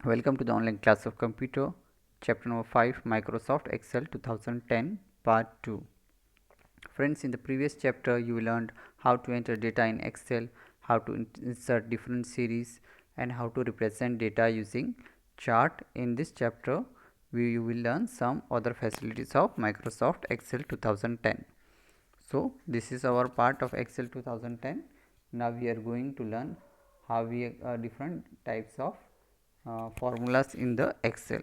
Welcome to the online class of computer, chapter number 5, Microsoft Excel 2010, part 2. Friends, in the previous chapter, you learned how to enter data in Excel, how to insert different series, and how to represent data using chart. In this chapter, we will learn some other facilities of Microsoft Excel 2010. So, this is our part of Excel 2010. Now, we are going to learn how we different types of formulas in the Excel.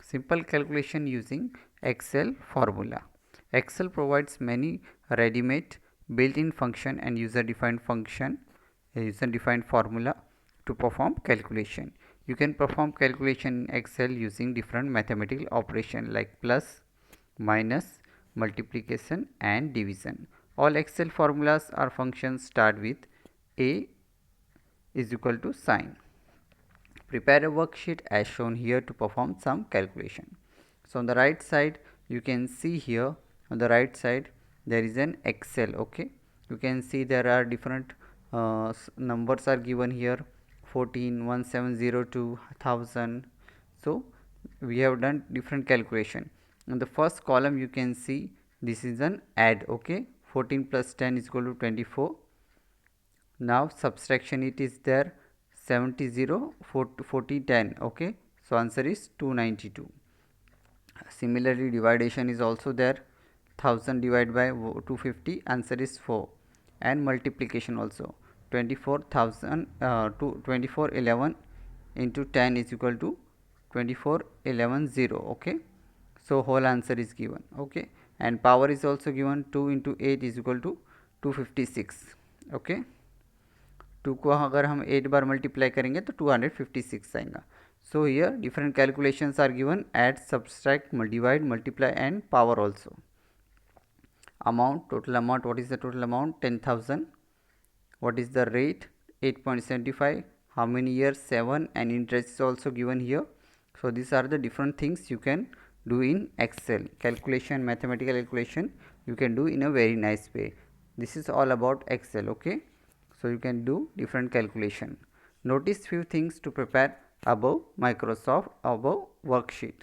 Simple calculation using Excel formula. Excel provides many ready-made built-in function and user-defined function, user-defined formula to perform calculation. You can perform calculation in Excel using different mathematical operation like plus, minus, multiplication and division. All Excel formulas or functions start with A is equal to sign. Prepare a worksheet as shown here to perform some calculation. So on the right side you can see here, on the right side there is an Excel. Okay, you can see there are different numbers are given here, 14, 1702, 1000. So we have done different calculation. In the first column you can see this is an add. Okay, 14 plus 10 is equal to 24. Now subtraction it is there, 70 0 40 10. Okay, so answer is 292. Similarly division is also there, 1000 divided by 250, answer is 4. And multiplication also, 24,000 to 2411 into 10 is equal to 24110. Okay, so whole answer is given. Okay, and power is also given, 2 into 8 is equal to 256. Okay, 2 को अगर हम 8 बार multiply करेंगे तो 256 आएगा. So here different calculations are given: add, subtract, divide, multiply and power also. Amount, total amount, what is the total amount? 10,000. What is the rate? 8.75. How many years? 7. And interest is also given here. So these are the different things you can do in Excel. Calculation, mathematical calculation you can do in a very nice way. This is all about Excel. Okay, so you can do different calculation. Notice few things to prepare above worksheet.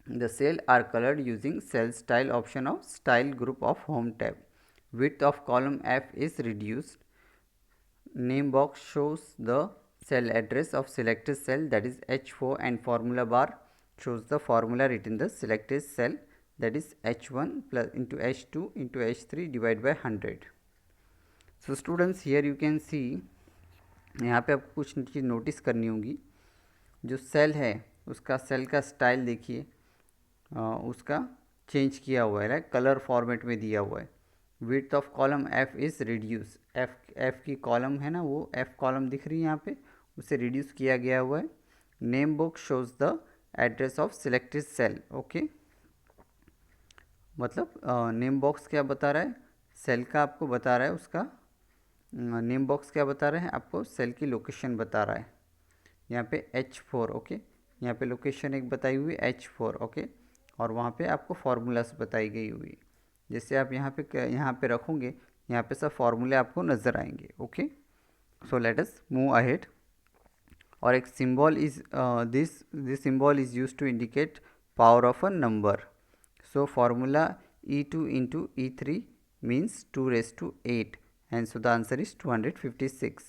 The cell are colored using cell style option of style group of home tab. Width of column F is reduced. Name box shows the cell address of selected cell, that is H4, and formula bar shows the formula written in the selected cell, that is H1 plus into H2 into H3 divided by 100. So students, here you can see, यहाँ पे आपको कुछ चीज़ notice करनी होगी. जो cell है उसका cell का स्टाइल देखिए, उसका चेंज किया हुआ है, कलर फॉर्मेट में दिया हुआ है. Width of column F is reduce. F की कॉलम है ना, वो एफ कॉलम दिख रही है यहाँ पे, उसे रिड्यूस किया गया हुआ है. Name book shows the address of selected cell. Okay, मतलब नेम बॉक्स क्या बता रहा है, सेल का आपको बता रहा है, उसका नेम बॉक्स क्या बता रहा है आपको, सेल की लोकेशन बता रहा है. यहाँ पे H4. ओके, यहाँ पे लोकेशन एक बताई हुई H4. ओके, और वहाँ पे आपको फार्मूलास बताई गई हुई. जैसे आप यहाँ पे रखोगे, यहाँ पे सब फार्मूले आपको नज़र आएंगे. Okay, so let us move ahead. और एक symbol is this symbol is use to indicate power of a number. So formula E2 into E3 means 2 raised to 8, and so the answer is 256.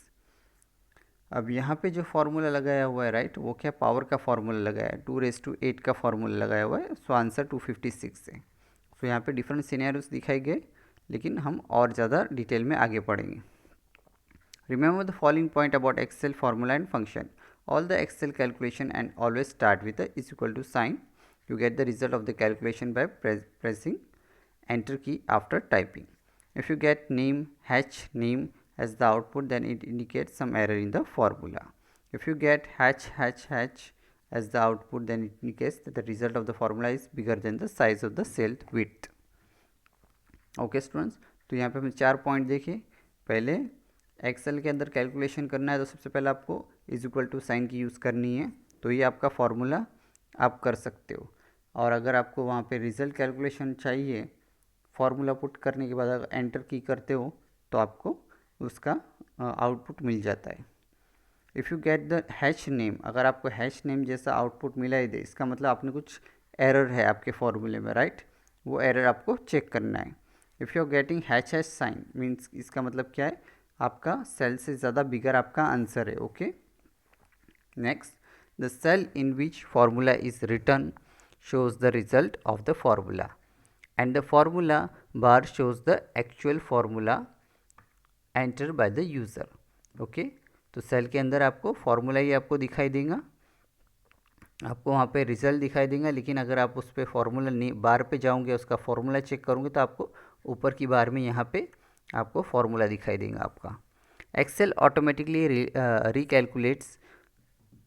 अब यहाँ पे जो formula लगाया हुआ है, right, वो क्या पावर का फार्मूला लगाया है, 2 raised to 8 का फार्मूला लगाया हुआ है. सो आंसर 256 है. सो यहाँ पे डिफरेंट सिनेरियोस दिखाए गए, लेकिन हम और ज़्यादा डिटेल में आगे पढ़ेंगे. Remember the following point about Excel formula and function. All the Excel calculation and always start with a is equal to sign. You get the result of the calculation by pressing enter key after typing. If you get name name as the output, then it indicates some error in the formula. If you get hatch as the output, then it indicates that the result of the formula is bigger than the size of the cell width. Okay students, तो यहाँ पे हमने 4 point देखे. पहले Excel के अंदर calculation करना है तो सबसे पहले आपको इज इक्वल टू साइन की यूज़ करनी है, तो ये आपका फार्मूला आप कर सकते हो. और अगर आपको वहाँ पे रिज़ल्ट कैलकुलेशन चाहिए, फार्मूला पुट करने के बाद अगर एंटर की करते हो तो आपको उसका आउटपुट मिल जाता है. If you get the hash name, अगर आपको हैश नेम जैसा आउटपुट मिला ही दे, इसका मतलब आपने कुछ एरर है आपके फॉर्मूले में, राइट? वो एरर आपको चेक करना है। If you are getting hash hash sign means इसका मतलब क्या है, आपका सेल से ज़्यादा बिगर आपका आंसर है। Okay, next, the cell in which formula is return shows the result of the formula and the formula bar shows the actual formula entered by the user. Okay, तो सेल के अंदर आपको formula ही आपको दिखाई देगा, आपको वहाँ पे रिजल्ट दिखाई देगा, लेकिन अगर आप उस पर फॉर्मूला बार पे जाओगे, उसका फॉर्मूला चेक करोगे तो आपको ऊपर की बार में यहाँ पे आपको फॉर्मूला दिखाई देगा आपका। Excel automatically recalculates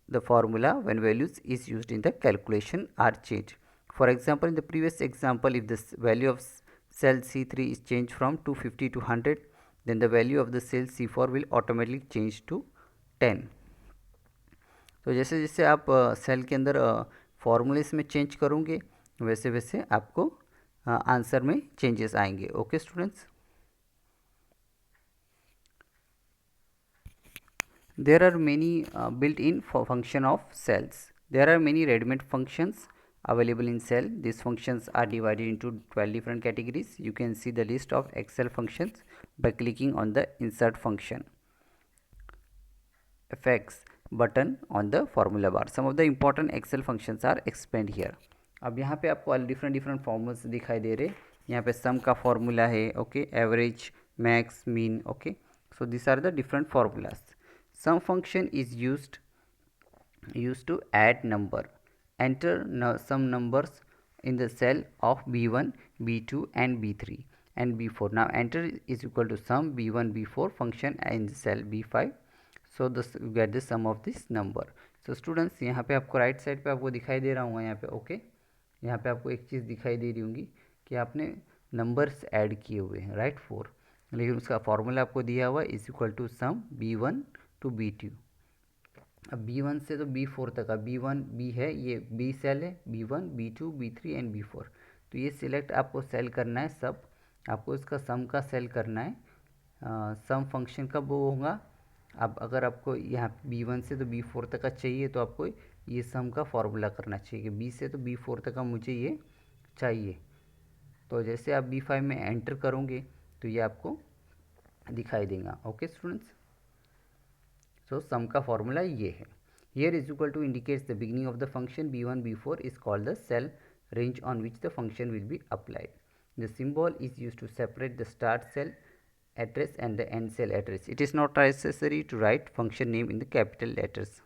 the formula when values is used in the calculation are changed. For example, in the previous example, if the value of cell C3 is changed from 250 to 100, then the value of the cell C4 will automatically change to 10. तो जैसे जैसे आप cell के अंदर formulas में change करोगे, वैसे वैसे आपको आंसर में चेंजेस आएंगे। Okay students, there are many built-in function of cells. There are many ready-made functions available in cell. These functions are divided into 12 different categories. You can see the list of Excel functions by clicking on the insert function effects button on the formula bar. Some of the important Excel functions are explained here. अब यहाँ पे आपको different फॉर्मूल्स दिखाई दे रहे। यहाँ पे सम का formula है, okay, average, max, mean, okay, so these are the different formulas. Sum function is used to add number. Enter some numbers in the cell of B1, B2 and B3 and B4. Now enter is equal to sum B1, B4 function in the cell B5. So this you get the sum of this number. So students, यहाँ पे आपको right side पे आपको दिखाई दे रहा हूँ यहाँ पे, ओके, यहाँ पे आपको एक चीज़ दिखाई दे रही होंगी कि आपने नंबर्स ऐड किए हुए हैं, राइट, 4, लेकिन उसका फॉर्मूला आपको दिया हुआ is equal to sum B1 to B2। अब B1 से तो B4 तक, अब B1 B है, ये B सेल है, B1, B2, B3 and B4, तो ये सिलेक्ट आपको सेल करना है सब, आपको इसका सम का सेल करना है। सम फंक्शन कब वो होगा, अब अगर आपको यहाँ B1 से तो B4 तक का चाहिए तो आपको ये सम का फॉर्मूला करना चाहिए कि B से तो B4 तक का मुझे ये चाहिए। तो जैसे आप B5 में एंटर करोगे तो ये आपको दिखाई देगा। ओके स्टूडेंट्स, सो सम का फॉर्मूला ये है। Here is equal to indicates the beginning of the function B1 B4 is called the cell range on which the function will be applied. The symbol is used to separate the start cell address and the end cell address. It is not necessary to write function name in the capital letters.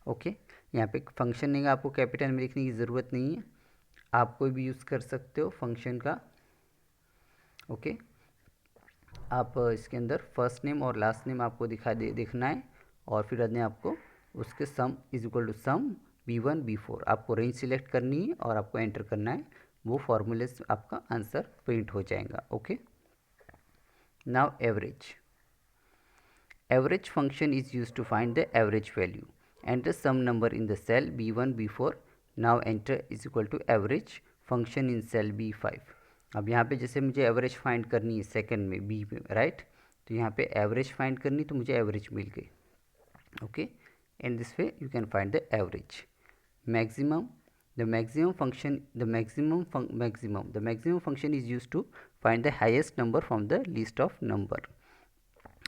Okay, यहाँ पे function name आपको capital में लिखने की ज़रूरत नहीं है, आप कोई भी यूज़ कर सकते हो फंक्शन का। ओके, आप इसके अंदर फर्स्ट नेम और लास्ट नेम आपको दिखना है, और फिर अन्य आपको उसके sum is equal to sum B1 B4 आपको रेंज सिलेक्ट करनी है और आपको एंटर करना है, वो फॉर्मूले से आपका आंसर प्रिंट हो जाएगा। Okay, now average function is use to find the average value. Enter some number in the cell B1 B4। Now enter is equal to average function in cell B5। अब यहाँ पे जैसे मुझे average find करनी है second में B में, right, तो यहाँ पे एवरेज फाइंड करनी तो मुझे एवरेज मिल गई। Okay, in this way you can find the average. Maximum, the maximum function is used to find the highest number from the list of number.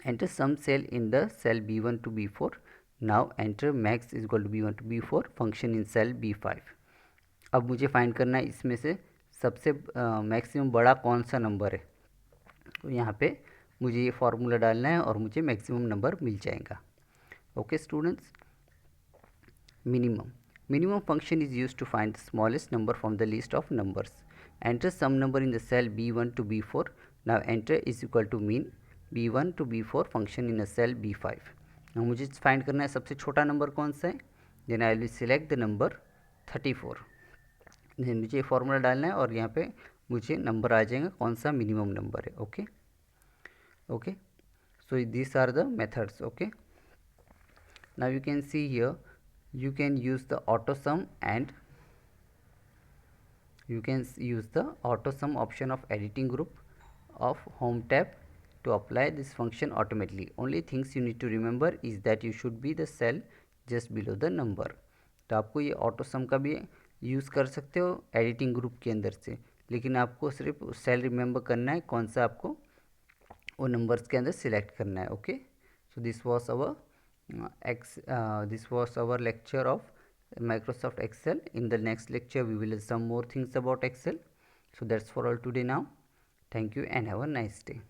Enter some cell in the cell B1 to B4. Now enter max is equal to B1 to B4 function in cell B5. अब मुझे find करना है इसमें से सबसे maximum बड़ा कौन सा नंबर है, तो यहाँ पे मुझे ये फॉर्मूला डालना है और मुझे मैक्सिमम नंबर मिल जाएगा। Okay students, minimum function is used to find the smallest number from the list of numbers. Enter some number in the cell B1 to B4. Now enter is equal to mean B1 to B4 function in a cell B5. now मुझे find करना है सबसे छोटा नंबर कौन सा है, then I will select the number 34। Then मुझे फॉर्मूला डालना है और यहाँ पे मुझे नंबर आ जाएगा कौन सा मिनिमम नंबर है। Okay okay, so this are the methods. Okay, now you can see here you can use the auto sum and you can use the auto sum option of editing group of home tab to apply this function automatically. Only things you need to remember is that you should be the cell just below the number. तो आपको ये auto सम का भी use कर सकते हो editing group के अंदर से, लेकिन आपको सिर्फ सेल रिमेंबर करना है कौन सा आपको वो नंबर्स के अंदर सिलेक्ट करना है. Okay, so this was our lecture of Microsoft Excel. In the next lecture we will learn some more things about Excel. So that's for all today now. Thank you and have a nice day.